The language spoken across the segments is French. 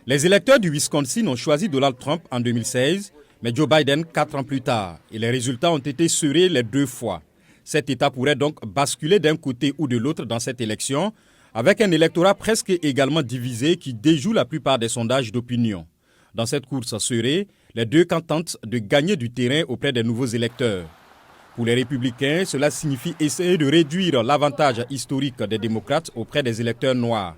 Les électeurs du Wisconsin ont choisi Donald Trump en 2016, mais Joe Biden 4 ans plus tard. Et les résultats ont été serrés les 2 fois. Cet État pourrait donc basculer d'un côté ou de l'autre dans cette élection, avec un électorat presque également divisé qui déjoue la plupart des sondages d'opinion. Dans cette course serrée, les deux camps tentent de gagner du terrain auprès des nouveaux électeurs. Pour les républicains, cela signifie essayer de réduire l'avantage historique des démocrates auprès des électeurs noirs.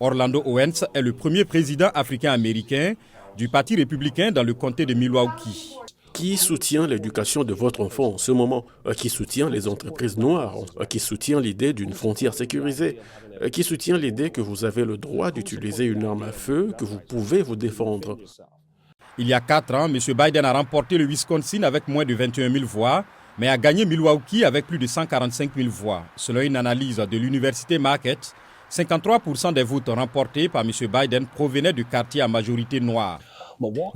Orlando Owens est le premier président africain-américain du Parti républicain dans le comté de Milwaukee. Qui soutient l'éducation de votre enfant en ce moment? Qui soutient les entreprises noires? Qui soutient l'idée d'une frontière sécurisée? Qui soutient l'idée que vous avez le droit d'utiliser une arme à feu, que vous pouvez vous défendre? Il y a 4 ans, M. Biden a remporté le Wisconsin avec moins de 21 000 voix, mais a gagné Milwaukee avec plus de 145 000 voix. Selon une analyse de l'université Marquette, 53% des votes remportés par M. Biden provenaient de quartiers à majorité noire.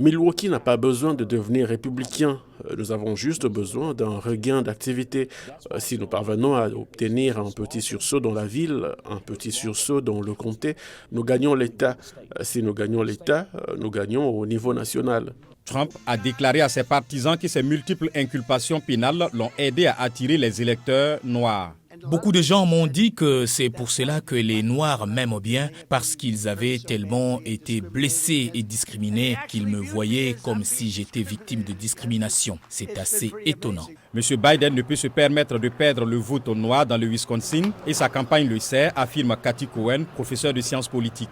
Milwaukee n'a pas besoin de devenir républicain. Nous avons juste besoin d'un regain d'activité. Si nous parvenons à obtenir un petit sursaut dans la ville, un petit sursaut dans le comté, nous gagnons l'État. Si nous gagnons l'État, nous gagnons au niveau national. Trump a déclaré à ses partisans que ses multiples inculpations pénales l'ont aidé à attirer les électeurs noirs. Beaucoup de gens m'ont dit que c'est pour cela que les Noirs m'aiment bien, parce qu'ils avaient tellement été blessés et discriminés qu'ils me voyaient comme si j'étais victime de discrimination. C'est assez étonnant. M. Biden ne peut se permettre de perdre le vote noir dans le Wisconsin et sa campagne le sait, affirme Cathy Cohen, professeure de sciences politiques.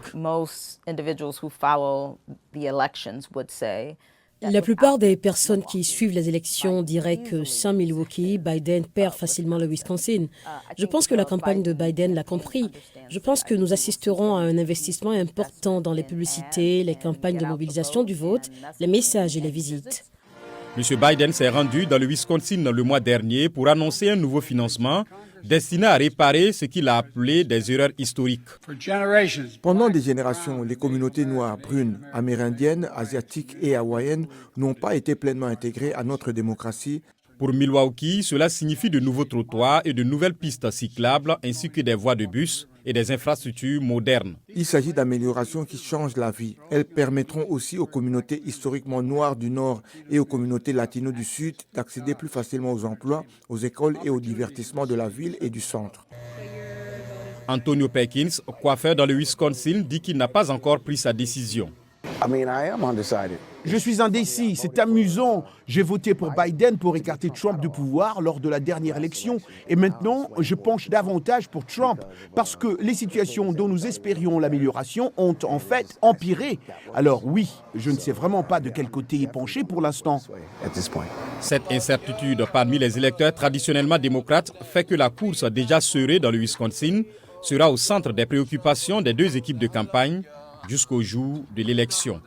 La plupart des personnes qui suivent les élections diraient que sans Milwaukee, Biden perd facilement le Wisconsin. Je pense que la campagne de Biden l'a compris. Je pense que nous assisterons à un investissement important dans les publicités, les campagnes de mobilisation du vote, les messages et les visites. M. Biden s'est rendu dans le Wisconsin le mois dernier pour annoncer un nouveau financement destiné à réparer ce qu'il a appelé des erreurs historiques. Pendant des générations, les communautés noires, brunes, amérindiennes, asiatiques et hawaïennes n'ont pas été pleinement intégrées à notre démocratie. Pour Milwaukee, cela signifie de nouveaux trottoirs et de nouvelles pistes cyclables ainsi que des voies de bus et des infrastructures modernes. Il s'agit d'améliorations qui changent la vie. Elles permettront aussi aux communautés historiquement noires du Nord et aux communautés latino du Sud d'accéder plus facilement aux emplois, aux écoles et aux divertissements de la ville et du centre. Antonio Perkins, coiffeur dans le Wisconsin, dit qu'il n'a pas encore pris sa décision. Je suis indécis, c'est amusant. J'ai voté pour Biden pour écarter Trump du pouvoir lors de la dernière élection. Et maintenant, je penche davantage pour Trump parce que les situations dont nous espérions l'amélioration ont en fait empiré. Alors oui, je ne sais vraiment pas de quel côté y pencher pour l'instant. Cette incertitude parmi les électeurs traditionnellement démocrates fait que la course déjà serrée dans le Wisconsin sera au centre des préoccupations des deux équipes de campagne jusqu'au jour de l'élection.